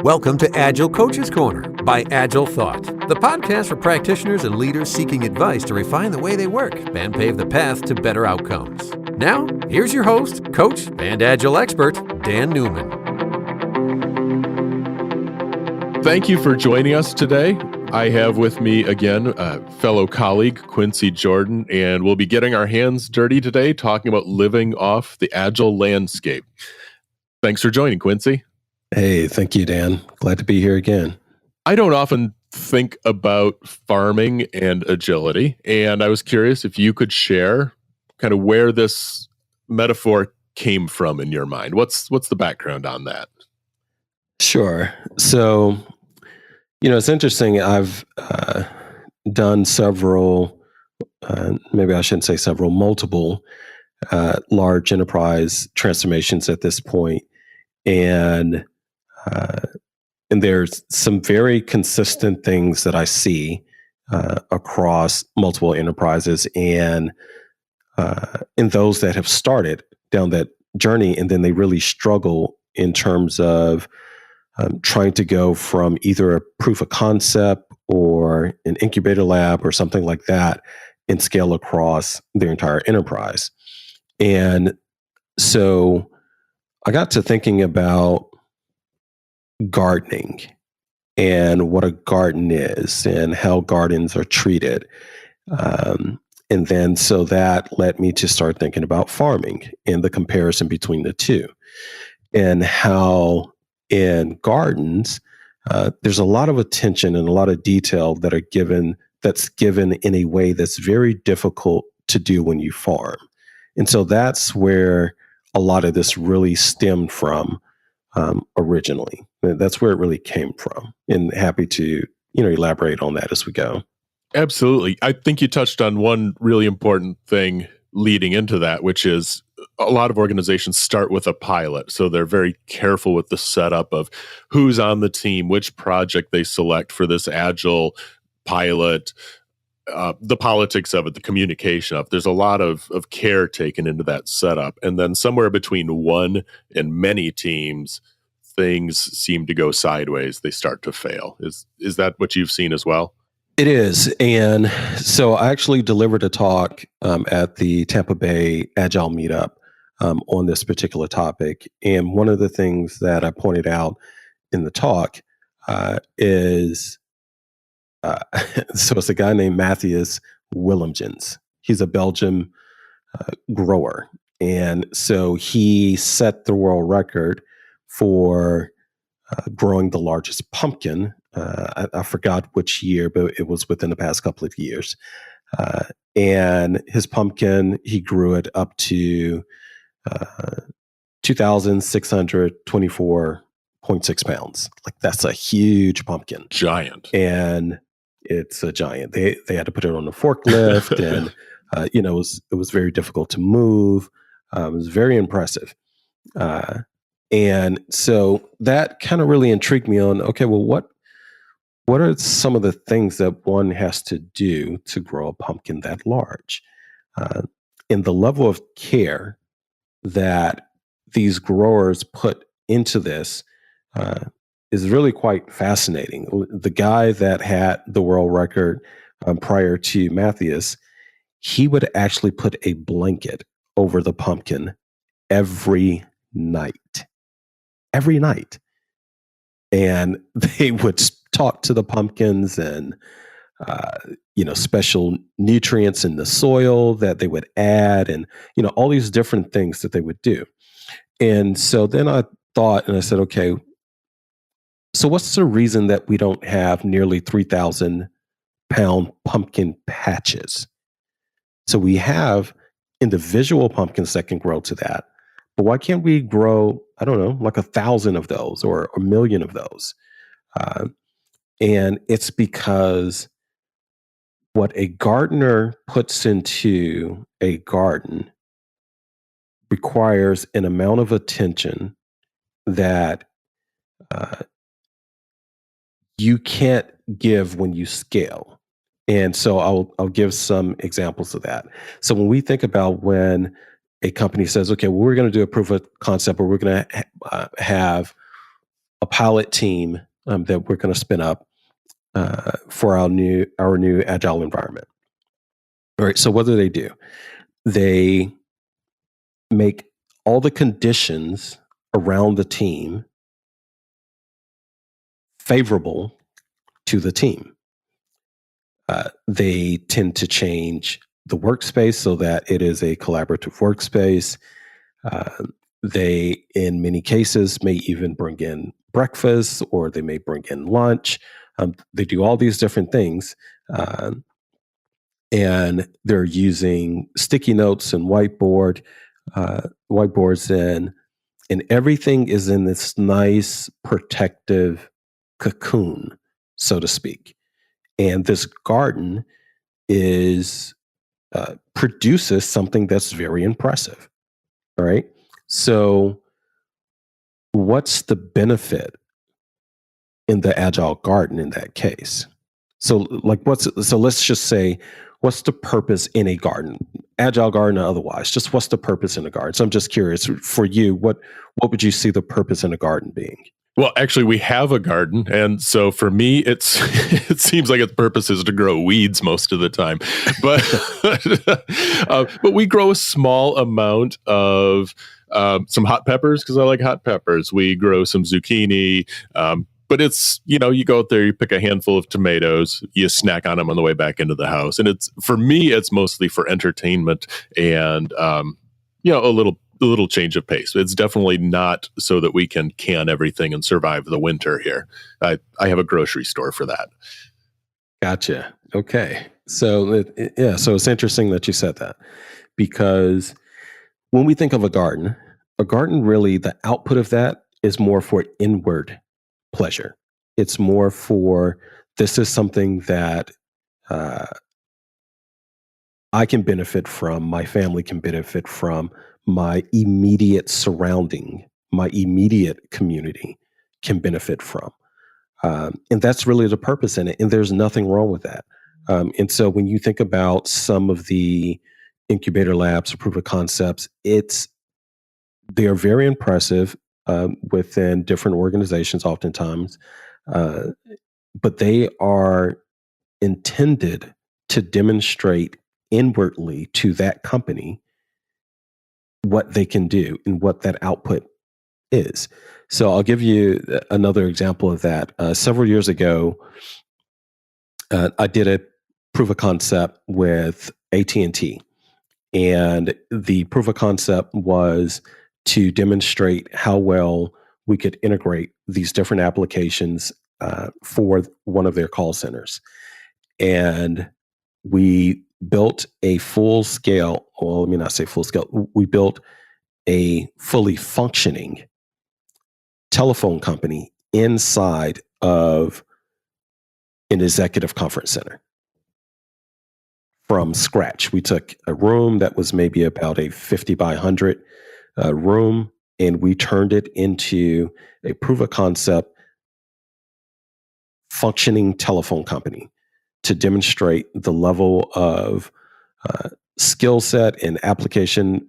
Welcome to Agile Coaches Corner by AgileThought, the podcast for practitioners and leaders seeking advice to refine the way they work and pave the path to better outcomes. Now, here's your host, coach, and Agile expert, Dan Neumann. Thank you for joining us today. I have with me again a fellow colleague, Quincy Jordan, and we'll be getting our hands dirty today talking about living off the Agile landscape. Thanks for joining, Quincy. Hey, thank you, Dan. Glad to be here again. I don't often think about farming and agility, and I was curious if you could share kind of where this metaphor came from in your mind. What's the background on that? Sure. So, it's interesting. I've done several, maybe I shouldn't say several, multiple large enterprise transformations at this point. And there's some very consistent things that I see across multiple enterprises and in those that have started down that journey, and then they really struggle in terms of trying to go from either a proof of concept or an incubator lab or something like that and scale across their entire enterprise. And so I got to thinking about gardening and what a garden is and how gardens are treated. And then so that led me to start thinking about farming and the comparison between the two, and how in gardens, there's a lot of attention and a lot of detail that's given in a way that's very difficult to do when you farm. And so that's where a lot of this really stemmed from originally. That's where it really came from, and happy to elaborate on that as we go. Absolutely. I think you touched on one really important thing leading into that, which is a lot of organizations start with a pilot. So they're very careful with the setup of who's on the team, which project they select for this Agile pilot, the politics of it, the communication of it. There's a lot of care taken into that setup. And then somewhere between one and many teams, things seem to go sideways. They start to fail. Is that what you've seen as well? It is. And so I actually delivered a talk at the Tampa Bay Agile meetup on this particular topic. And one of the things that I pointed out in the talk is so it's a guy named Matthias Willemjens. He's a Belgian grower. And so he set the world record for growing the largest pumpkin. I forgot which year, but it was within the past couple of years. And his pumpkin, he grew it up to 2,624.6 pounds. Like, that's a huge pumpkin. Giant. And it's a giant. They had to put it on a forklift, and it was very difficult to move. It was very impressive. And so that kind of really intrigued me on, okay, well, what are some of the things that one has to do to grow a pumpkin that large? And the level of care that these growers put into this is really quite fascinating. The guy that had the world record prior to Matthias, he would actually put a blanket over the pumpkin every night. Every night. And they would talk to the pumpkins and, special nutrients in the soil that they would add, and, all these different things that they would do. And so then I thought, and I said, okay, so what's the reason that we don't have nearly 3,000-pound pumpkin patches? So we have individual pumpkins that can grow to that, but why can't we grow, I don't know, like 1,000 of those or 1,000,000 of those? And it's because what a gardener puts into a garden requires an amount of attention that you can't give when you scale. And so I'll give some examples of that. So when we think about when a company says, okay, well, we're going to do a proof of concept, or we're going to have a pilot team that we're going to spin up for our new agile environment. All right. So what do? They make all the conditions around the team favorable to the team. They tend to change the workspace so that it is a collaborative workspace. They, in many cases, may even bring in breakfast, or they may bring in lunch. They do all these different things. And they're using sticky notes and whiteboards, and everything is in this nice protective cocoon, so to speak. And this garden produces something that's very impressive. All right. So what's the benefit in the agile garden in that case? So let's just say, what's the purpose in a garden, agile garden or otherwise? Just what's the purpose in a garden? So I'm just curious, for you, what would you see the purpose in a garden being? Well, actually, we have a garden, and so for me, it seems like its purpose is to grow weeds most of the time. But we grow a small amount of some hot peppers because I like hot peppers. We grow some zucchini. But it's, you go out there, you pick a handful of tomatoes, you snack on them on the way back into the house. And for me, it's mostly for entertainment and, a little change of pace. It's definitely not so that we can everything and survive the winter here. I have a grocery store for that. Gotcha. Okay. So, so it's interesting that you said that, because when we think of a garden really, the output of that is more for inward pleasure. It's more for, this is something that I can benefit from, my family can benefit from, my immediate surrounding, my immediate community can benefit from. And that's really the purpose in it. And there's nothing wrong with that. And so when you think about some of the incubator labs or proof of concepts, they are very impressive within different organizations oftentimes, but they are intended to demonstrate inwardly to that company what they can do and what that output is. So I'll give you another example of that. Several years ago, I did a proof of concept with AT&T, and the proof of concept was to demonstrate how well we could integrate these different applications for one of their call centers. And we built a full scale, well, let me not say full scale, we built a fully functioning telephone company inside of an executive conference center from scratch. We took a room that was maybe about a 50 by 100 room, and we turned it into a proof of concept functioning telephone company to demonstrate the level of skill set and application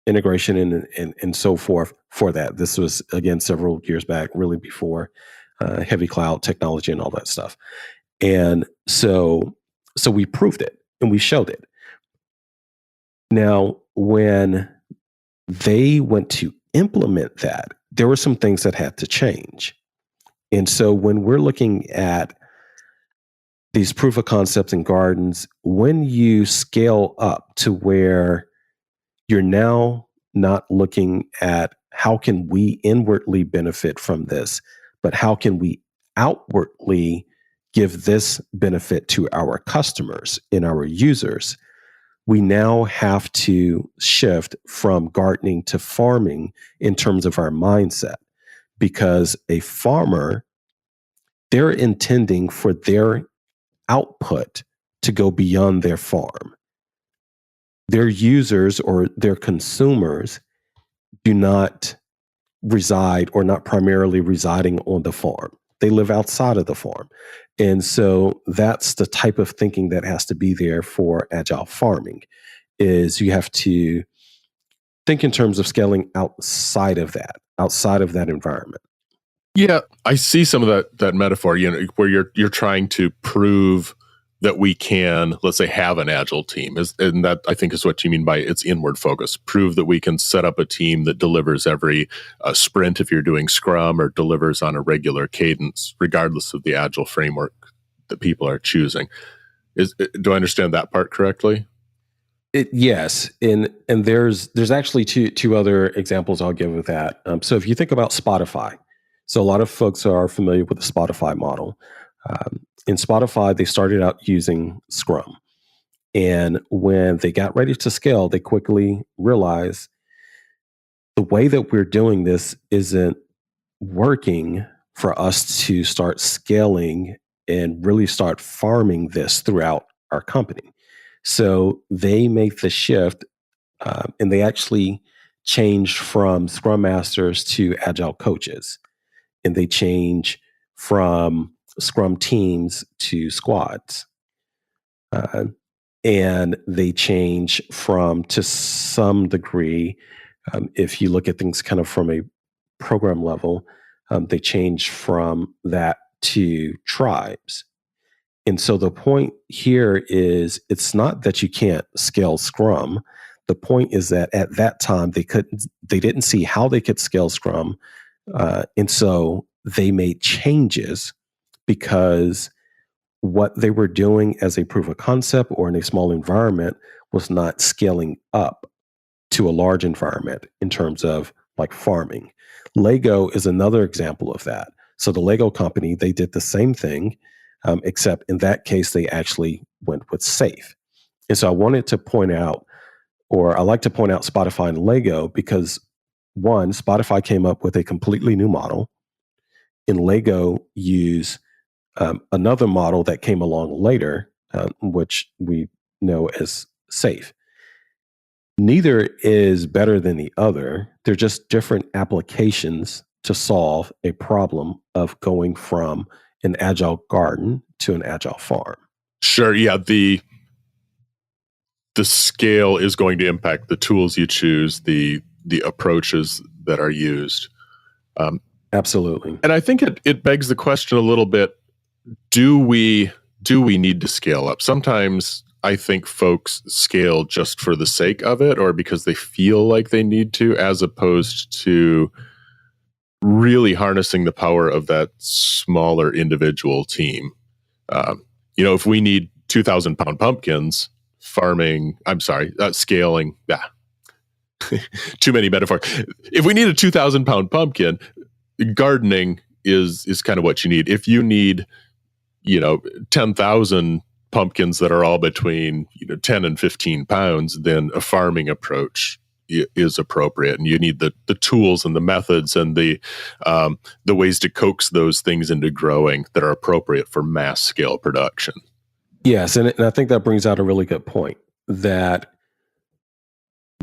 integration and so forth for that. This was, again, several years back, really before heavy cloud technology and all that stuff. And so we proved it and we showed it. Now, when they went to implement that, there were some things that had to change. And so when we're looking at these proof of concepts in gardens, when you scale up to where you're now not looking at how can we inwardly benefit from this, but how can we outwardly give this benefit to our customers and our users, we now have to shift from gardening to farming in terms of our mindset. Because a farmer, they're intending for their output to go beyond their farm. Their users or their consumers do not reside or not primarily residing on the farm. They live outside of the farm. And so that's the type of thinking that has to be there for agile farming, is you have to think in terms of scaling outside of that environment. Yeah, I see some of that metaphor, where you're trying to prove that we can, let's say, have an agile team. And that, I think, is what you mean by it's inward focus. Prove that we can set up a team that delivers every sprint if you're doing Scrum, or delivers on a regular cadence, regardless of the agile framework that people are choosing. Do I understand that part correctly? Yes, and there's actually two other examples I'll give with that. So if you think about Spotify, so a lot of folks are familiar with the Spotify model. In Spotify, they started out using Scrum, and when they got ready to scale, they quickly realized the way that we're doing this isn't working for us to start scaling and really start farming this throughout our company. So they made the shift, and they actually changed from Scrum Masters to Agile coaches, and they change from Scrum teams to squads, uh, and they change from, to some degree, if you look at things kind of from a program level, they change from that to tribes. And so the point here is, it's not that you can't scale Scrum. The point is that at that time they didn't see how they could scale Scrum, and so they made changes, because what they were doing as a proof of concept or in a small environment was not scaling up to a large environment in terms of like farming. Lego is another example of that. So the Lego company, they did the same thing, except in that case, they actually went with safe. And so I wanted to point out, or I like to point out Spotify and Lego, because one, Spotify came up with a completely new model, and Lego use another model that came along later, which we know as safe. Neither is better than the other. They're just different applications to solve a problem of going from an agile garden to an agile farm. Sure. Yeah. The scale is going to impact the tools you choose, the approaches that are used. Absolutely. And I think it begs the question a little bit: do we need to scale up? Sometimes I think folks scale just for the sake of it, or because they feel like they need to, as opposed to really harnessing the power of that smaller individual team. If we need 2,000-pound pumpkins, scaling, too many metaphors. If we need a 2,000-pound pumpkin, gardening is kind of what you need. If you need, 10,000 pumpkins that are all between 10 and 15 pounds, then a farming approach is appropriate, and you need the tools and the methods and the ways to coax those things into growing that are appropriate for mass scale production. Yes, and I think that brings out a really good point, that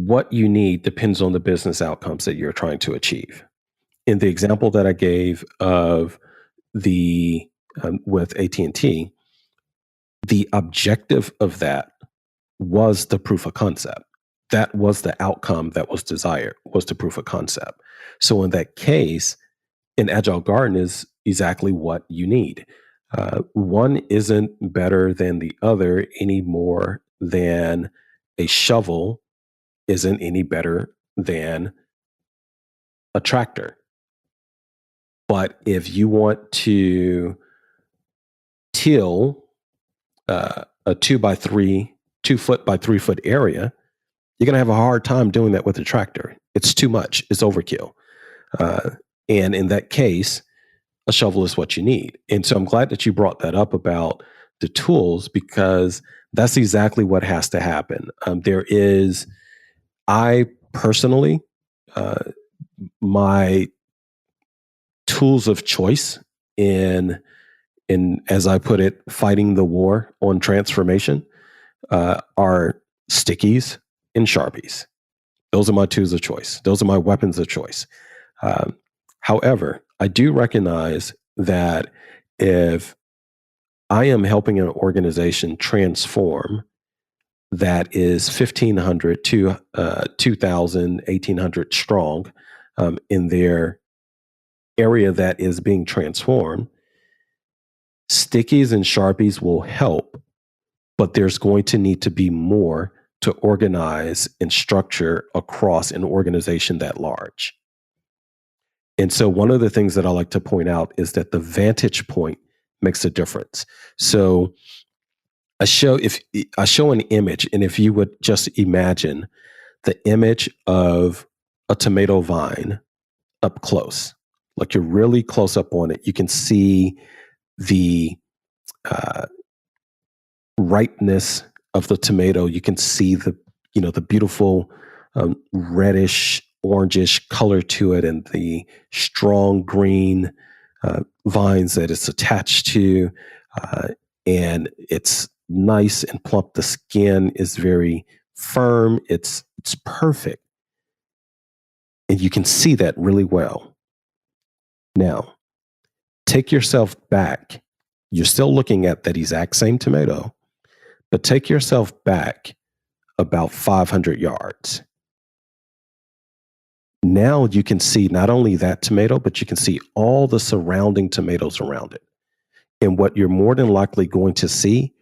what you need depends on the business outcomes that you're trying to achieve. In the example that I gave of the with AT&T, the objective of that was the proof of concept. That was the outcome that was desired, was the proof of concept. So in that case, an agile garden is exactly what you need. One isn't better than the other any more than a shovel isn't any better than a tractor. But if you want to till a 2 foot by 3 foot area, you're going to have a hard time doing that with a tractor. It's too much. It's overkill. And in that case, a shovel is what you need. And so I'm glad that you brought that up about the tools, because that's exactly what has to happen. I personally, my tools of choice in, as I put it, fighting the war on transformation, are stickies and Sharpies. Those are my tools of choice. Those are my weapons of choice. However, I do recognize that if I am helping an organization transform that is 1,500 to 2,000, 1,800 strong in their area that is being transformed, stickies and sharpies will help, but there's going to need to be more to organize and structure across an organization that large. And so one of the things that I like to point out is that the vantage point makes a difference. So I show an image, and if you would just imagine the image of a tomato vine up close, like you're really close up on it, you can see the ripeness of the tomato. You can see the beautiful reddish orangish color to it, and the strong green vines that it's attached to, and it's nice and plump. The skin is very firm. It's perfect, and you can see that really well. Now, take yourself back. You're still looking at that exact same tomato, but take yourself back about 500 yards. Now you can see not only that tomato, but you can see all the surrounding tomatoes around it. And what you're more than likely going to see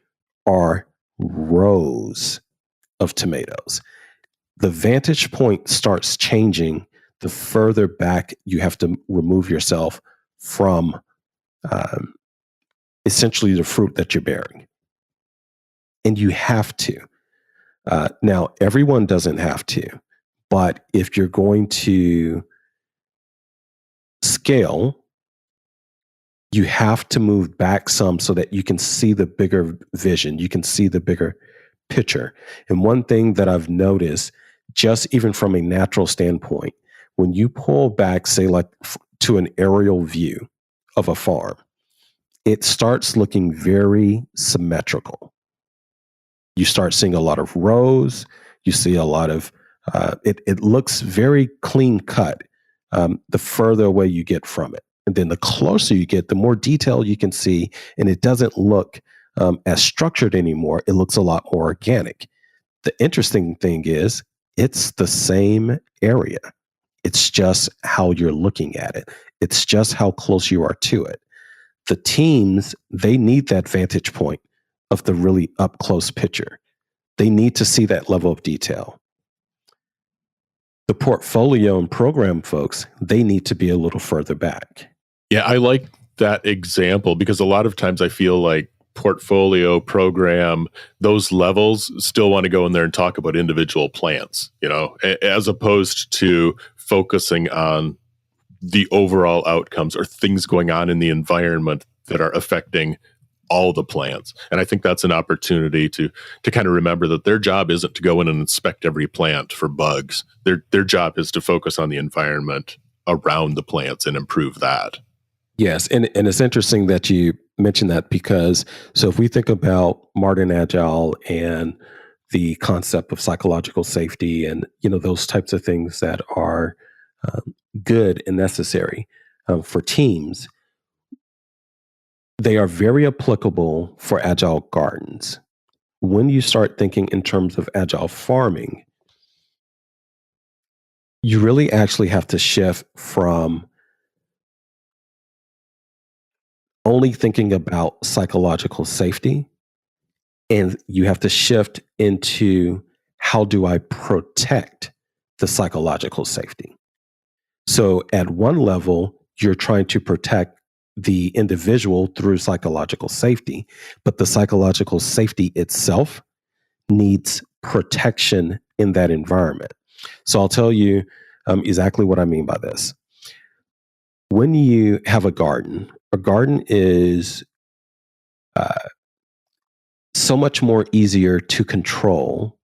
are rows of tomatoes. The vantage point starts changing the further back you have to remove yourself from essentially the fruit that you're bearing. And you have to. Now, everyone doesn't have to, but if you're going to scale, you have to move back some so that you can see the bigger vision, you can see the bigger picture. And one thing that I've noticed, just even from a natural standpoint, when you pull back, say like to an aerial view of a farm, it starts looking very symmetrical. You start seeing a lot of rows. You see a lot of, it looks very clean cut the further away you get from it. And then the closer you get, the more detail you can see, and it doesn't look as structured anymore. It looks a lot more organic. The interesting thing is it's the same area. It's just how you're looking at it. It's just how close you are to it. The teams, they need that vantage point of the really up close picture. They need to see that level of detail. The portfolio and program folks, they need to be a little further back. Yeah, I like that example because a lot of times I feel like portfolio, program, those levels still want to go in there and talk about individual plants, as opposed to focusing on the overall outcomes or things going on in the environment that are affecting all the plants. And I think that's an opportunity to kind of remember that their job isn't to go in and inspect every plant for bugs. Their job is to focus on the environment around the plants and improve that. Yes, and it's interesting that you mentioned that because, so if we think about modern Agile and the concept of psychological safety and, those types of things that are good and necessary for teams, they are very applicable for Agile gardens. When you start thinking in terms of Agile farming, you really actually have to shift from only thinking about psychological safety, and you have to shift into how do I protect the psychological safety? So at one level, you're trying to protect the individual through psychological safety, but the psychological safety itself needs protection in that environment. So I'll tell you exactly what I mean by this. When you have a garden is so much more easier to control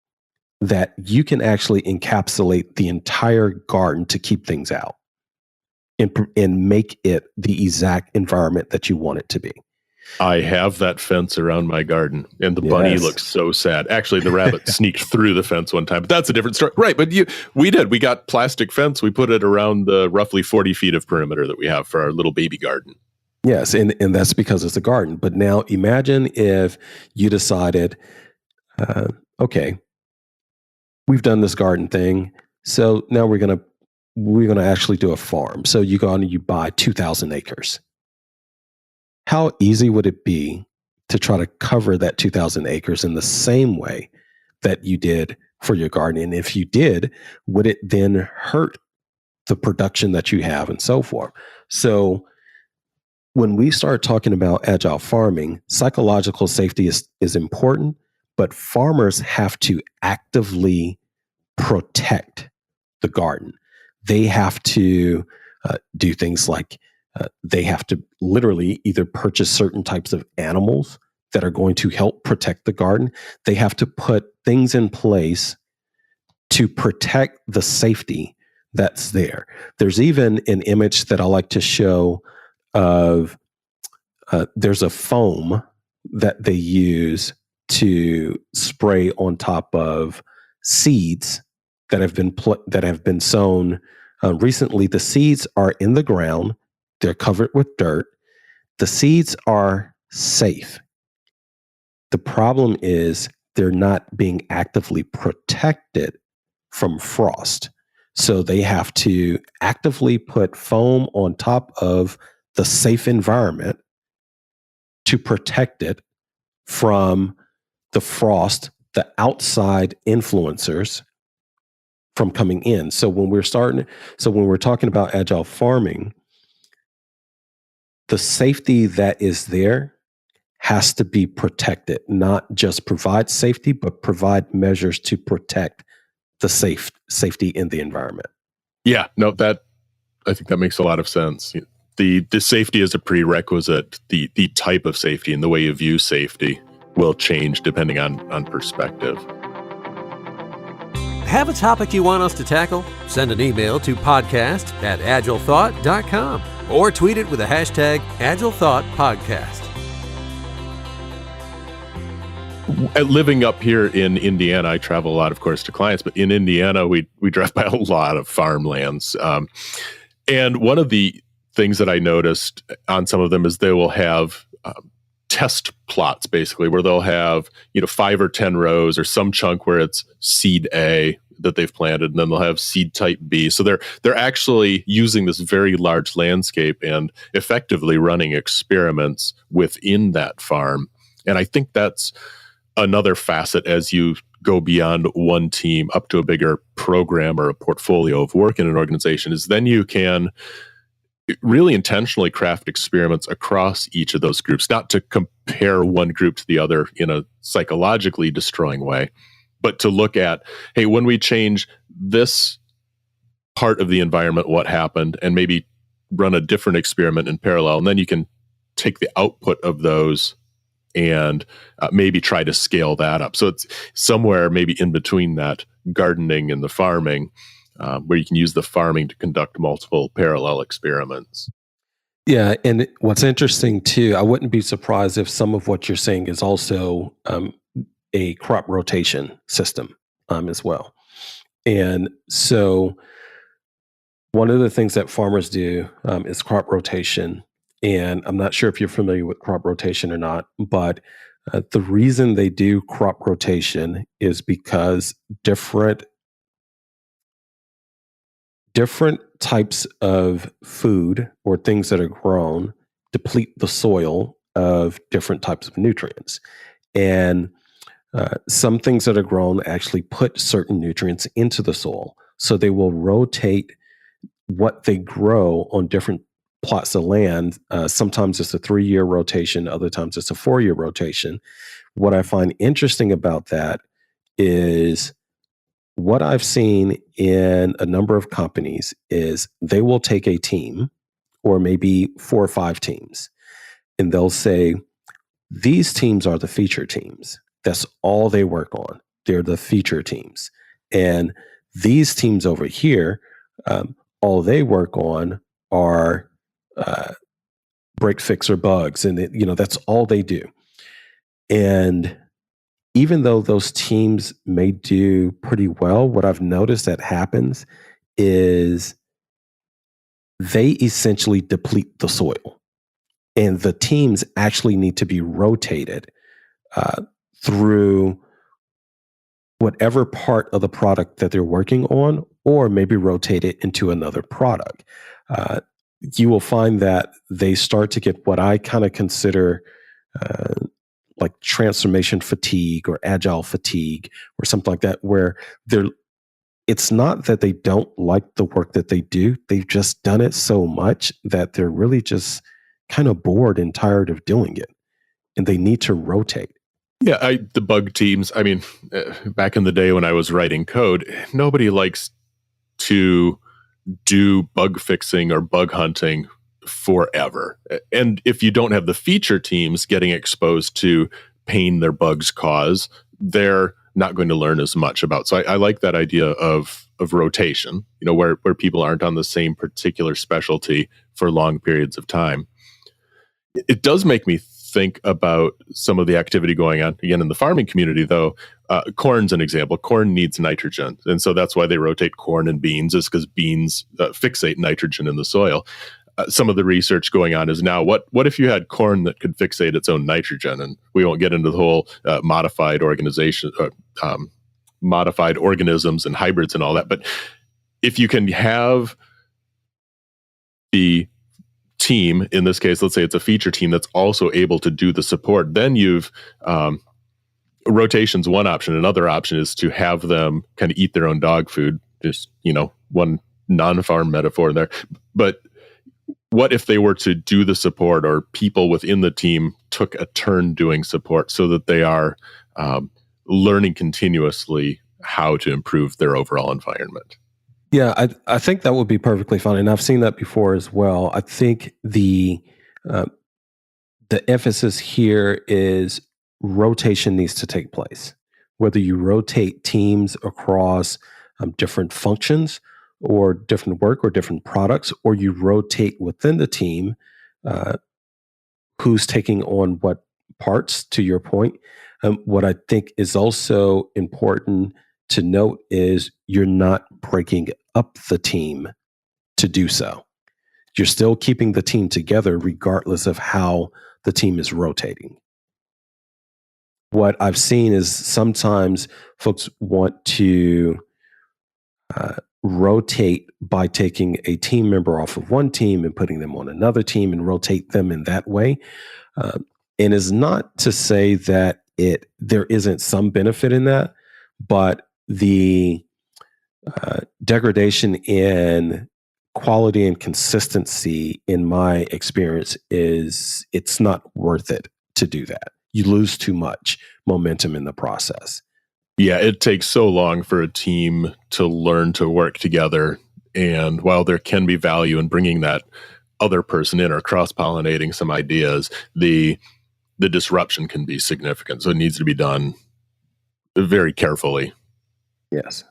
that you can actually encapsulate the entire garden to keep things out and make it the exact environment that you want it to be. I have that fence around my garden, and the bunny looks so sad. Actually, the rabbit sneaked through the fence one time, but that's a different story. Right, but we got plastic fence. We put it around the roughly 40 feet of perimeter that we have for our little baby garden. Yes, and that's because it's a garden. But now imagine if you decided, okay, we've done this garden thing, so now we're going to we're going to actually do a farm. So you go and you buy 2,000 acres. How easy would it be to try to cover that 2,000 acres in the same way that you did for your garden? And if you did, would it then hurt the production that you have and so forth? So when we start talking about agile farming, psychological safety is important, but farmers have to actively protect the garden. They have to do things like they have to literally either purchase certain types of animals that are going to help protect the garden. They have to put things in place to protect the safety that's there. There's even an image that I like to show of there's a foam that they use to spray on top of seeds that have been sown recently. The seeds are in the ground. They're covered with dirt. The seeds are safe. The problem is they're not being actively protected from frost. So they have to actively put foam on top of the safe environment to protect it from the frost, the outside influencers from coming in. So when we're talking about agile farming, the safety that is there has to be protected, not just provide safety, but provide measures to protect the safety in the environment. Yeah, no, I think that makes a lot of sense. The safety is a prerequisite. The type of safety and the way you view safety will change depending on perspective. Have a topic you want us to tackle? Send an email to podcast@agilethought.com or tweet it with the hashtag AgileThoughtPodcast. Living up here in Indiana, I travel a lot, of course, to clients, but in Indiana, we drive by a lot of farmlands. And one of the things that I noticed on some of them is they will have test plots, basically, where they'll have 5 or 10 rows or some chunk where it's seed A that they've planted, and then they'll have seed type B. So they're actually using this very large landscape and effectively running experiments within that farm. And I think that's another facet as you go beyond one team up to a bigger program or a portfolio of work in an organization, is then you can really intentionally craft experiments across each of those groups, not to compare one group to the other in a psychologically destroying way, but to look at, hey, when we change this part of the environment, what happened, and maybe run a different experiment in parallel. And then you can take the output of those and maybe try to scale that up. So it's somewhere maybe in between that gardening and the farming, where you can use the farming to conduct multiple parallel experiments. Yeah, and what's interesting too, I wouldn't be surprised if some of what you're saying is also a crop rotation system as well. And so one of the things that farmers do is crop rotation. And I'm not sure if you're familiar with crop rotation or not, but the reason they do crop rotation is because different types of food or things that are grown deplete the soil of different types of nutrients. And some things that are grown actually put certain nutrients into the soil. So they will rotate what they grow on different plots of land. Sometimes it's a 3-year rotation, other times it's a 4-year rotation. What I find interesting about that is what I've seen in a number of companies is they will take a team or maybe 4 or 5 teams, and they'll say, these teams are the feature teams. That's all they work on. They're the feature teams. And these teams over here, all they work on are break, fix, or bugs. And that's all they do. And even though those teams may do pretty well, what I've noticed that happens is they essentially deplete the soil. And the teams actually need to be rotated through whatever part of the product that they're working on, or maybe rotate it into another product. You will find that they start to get what I kind of consider like transformation fatigue or agile fatigue or something like that, where it's not that they don't like the work that they do. They've just done it so much that they're really just kind of bored and tired of doing it, and they need to rotate. Yeah, the bug teams, I mean, back in the day when I was writing code, nobody likes to do bug fixing or bug hunting forever. And if you don't have the feature teams getting exposed to pain their bugs cause, they're not going to learn as much about. So I like that idea of rotation, where people aren't on the same particular specialty for long periods of time. It does make me think about some of the activity going on, again, in the farming community, though. Corn's an example. Corn needs nitrogen. And so that's why they rotate corn and beans, is because beans fixate nitrogen in the soil. Some of the research going on is now, what if you had corn that could fixate its own nitrogen? And we won't get into the whole modified organisms and hybrids and all that. But if you can have the team, in this case, let's say it's a feature team that's also able to do the support, then you've rotation's one option. Another option is to have them kind of eat their own dog food. Just, one non-farm metaphor there. But what if they were to do the support, or people within the team took a turn doing support, so that they are learning continuously how to improve their overall environment? Yeah, I think that would be perfectly fine, and I've seen that before as well. I think the emphasis here is rotation needs to take place. Whether you rotate teams across different functions or different work or different products, or you rotate within the team who's taking on what parts, to your point. What I think is also important to note is you're not breaking up the team to do so. You're still keeping the team together regardless of how the team is rotating. What I've seen is sometimes folks want to rotate by taking a team member off of one team and putting them on another team and rotate them in that way. And is not to say that there isn't some benefit in that, but the degradation in quality and consistency, in my experience, is it's not worth it to do that. You lose too much momentum in the process. Yeah, it takes so long for a team to learn to work together. And while there can be value in bringing that other person in or cross-pollinating some ideas, the disruption can be significant. So it needs to be done very carefully. Yes.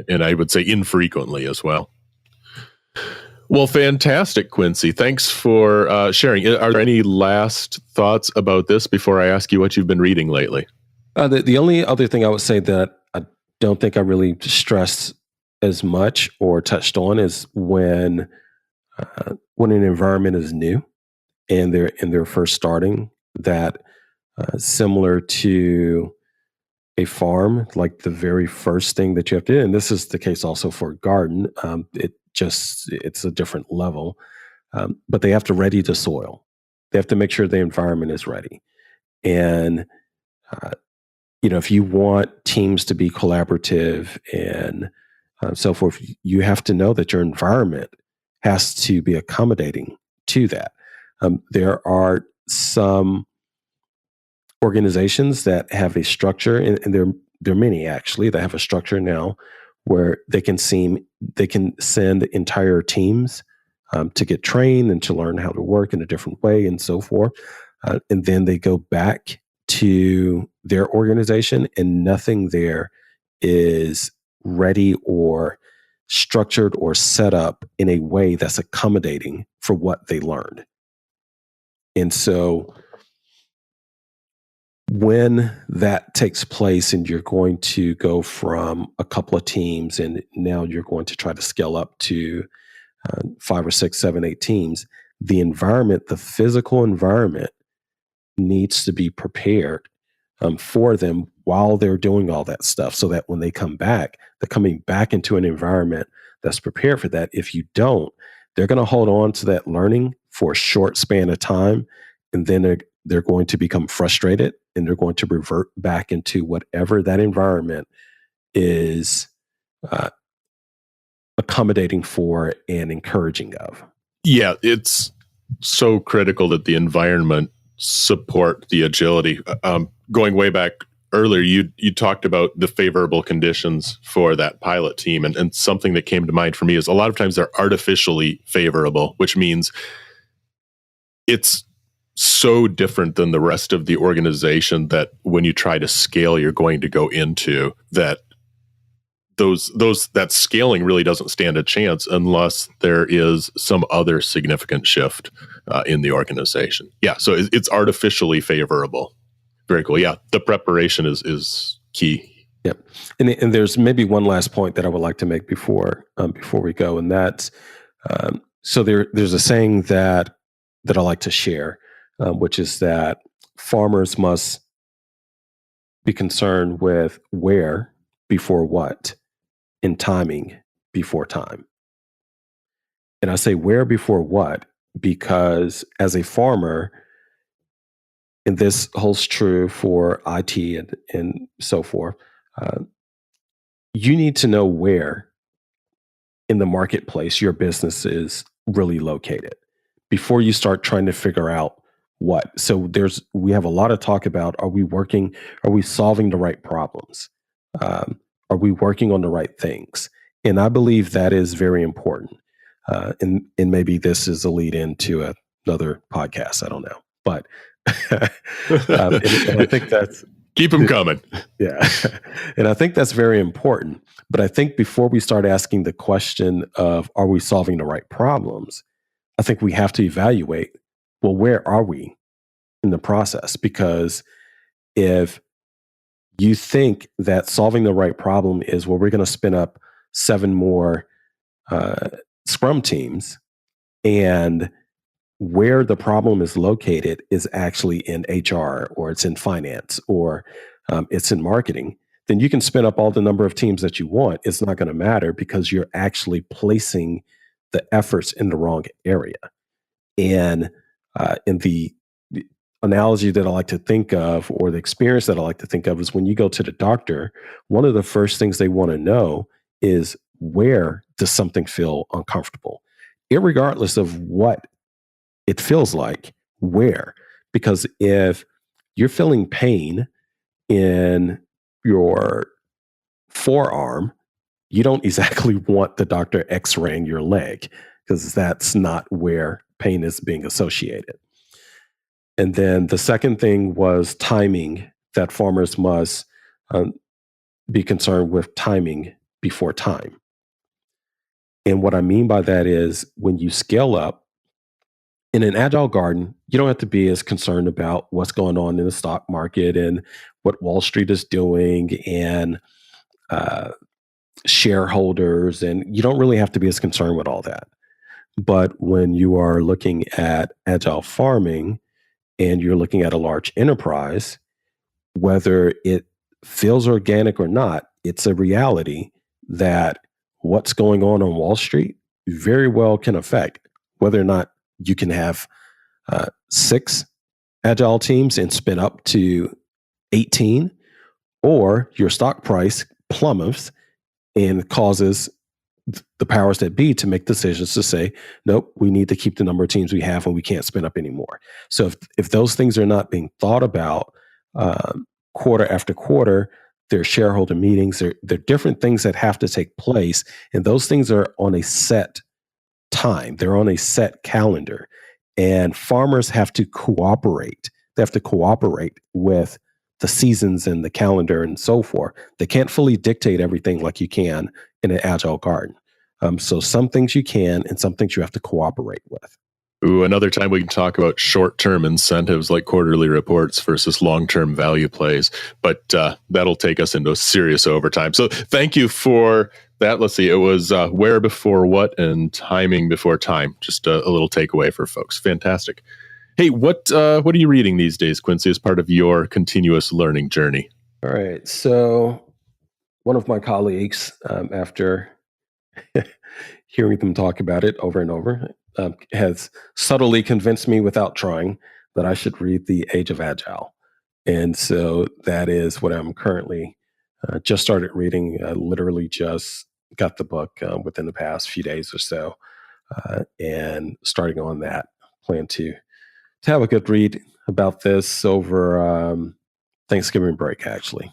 And I would say infrequently as well. Well, fantastic, Quincy. Thanks for sharing. Are there any last thoughts about this before I ask you what you've been reading lately? The only other thing I would say that I don't think I really stressed as much or touched on is when an environment is new and they're first starting, that similar to a farm, like the very first thing that you have to do, and this is the case also for a garden, it's a different level, but they have to ready the soil. They have to make sure the environment is ready. And if you want teams to be collaborative and so forth, you have to know that your environment has to be accommodating to that. There are some organizations that have a structure, and there are many actually that have a structure now where they can send entire teams to get trained and to learn how to work in a different way and so forth. And then they go back to their organization, and nothing there is ready or structured or set up in a way that's accommodating for what they learned. And so when that takes place and you're going to go from a couple of teams and now you're going to try to scale up to 5 or 6, 7, 8 teams, the environment, the physical environment, needs to be prepared for them while they're doing all that stuff, so that when they come back, they're coming back into an environment that's prepared for that. If you don't, they're going to hold on to that learning for a short span of time, and then they're going to become frustrated, and they're going to revert back into whatever that environment is accommodating for and encouraging of. Yeah, it's so critical that the environment support the agility. Going way back earlier, you talked about the favorable conditions for that pilot team, and something that came to mind for me is a lot of times they're artificially favorable, which means it's so different than the rest of the organization that when you try to scale, you're going to go into that. That scaling really doesn't stand a chance unless there is some other significant shift in the organization. Yeah, so it's artificially favorable. Very cool. Yeah, the preparation is key. Yep. And there's maybe one last point that I would like to make before we go, and that's so there's a saying that I like to share, which is that farmers must be concerned with where before what, and timing before time. And I say where before what because as a farmer, and this holds true for IT and so forth, you need to know where in the marketplace your business is really located before you start trying to figure out what. So we have a lot of talk about, are we solving the right problems? Are we working on the right things? And I believe that is very important. And maybe this is a lead into another podcast. I don't know, but and I think that's keep them coming. Yeah, and I think that's very important. But I think before we start asking the question of are we solving the right problems, I think we have to evaluate, well, where are we in the process? Because if you think that solving the right problem is, well, we're going to spin up 7 more Scrum teams, and where the problem is located is actually in HR, or it's in finance, or it's in marketing, then you can spin up all the number of teams that you want. It's not going to matter because you're actually placing the efforts in the wrong area. And in the analogy that I like to think of, or the experience that I like to think of, is when you go to the doctor, one of the first things they want to know is, where does something feel uncomfortable? Irregardless of what it feels like, where? Because if you're feeling pain in your forearm, you don't exactly want the doctor x-raying your leg, because that's not where pain is being associated. And then the second thing was timing, that farmers must be concerned with timing before time. And what I mean by that is, when you scale up in an agile garden, you don't have to be as concerned about what's going on in the stock market and what Wall Street is doing and shareholders. And you don't really have to be as concerned with all that. But when you are looking at agile farming and you're looking at a large enterprise, whether it feels organic or not, it's a reality that what's going on Wall Street very well can affect whether or not you can have 6 agile teams and spin up to 18, or your stock price plummets and causes the powers that be to make decisions to say, nope, we need to keep the number of teams we have and we can't spin up anymore. So if those things are not being thought about quarter after quarter, there are shareholder meetings, there are different things that have to take place, and those things are on a set time. They're on a set calendar, and farmers have to cooperate. They have to cooperate with the seasons and the calendar and so forth. They can't fully dictate everything like you can in an agile garden. So some things you can, and some things you have to cooperate with. Ooh, another time we can talk about short-term incentives like quarterly reports versus long-term value plays, but that'll take us into serious overtime. So thank you for that. Let's see, it was where before what and timing before time. Just a little takeaway for folks. Fantastic. Hey, what are you reading these days, Quincy, as part of your continuous learning journey? All right. So one of my colleagues, after hearing them talk about it over and over, has subtly convinced me without trying that I should read The Age of Agile. And so that is what I'm currently just started reading. I literally just got the book within the past few days or so, and starting on that. Plan to have a good read about this over Thanksgiving break, actually.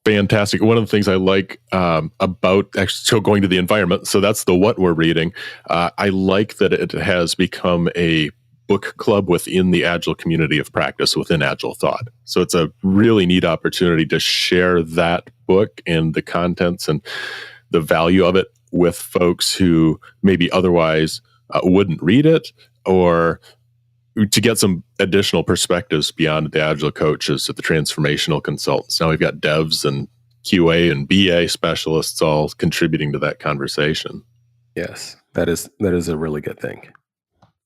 Fantastic. One of the things I like about actually so going to the environment, so that's the what we're reading. I like that it has become a book club within the Agile community of practice within AgileThought. So it's a really neat opportunity to share that book and the contents and the value of it with folks who maybe otherwise wouldn't read it, or to get some additional perspectives beyond the Agile coaches, the transformational consultants. Now we've got devs and QA and BA specialists all contributing to that conversation. Yes, that is a really good thing.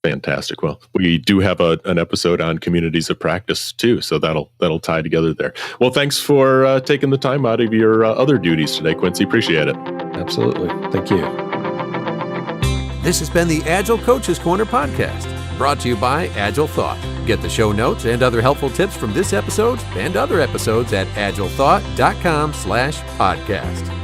Fantastic. Well, we do have an episode on communities of practice too, so that'll tie together there. Well, thanks for taking the time out of your other duties today, Quincy. Appreciate it. Absolutely. Thank you. This has been the Agile Coaches Corner podcast, brought to you by AgileThought. Get the show notes and other helpful tips from this episode and other episodes at agilethought.com/podcast.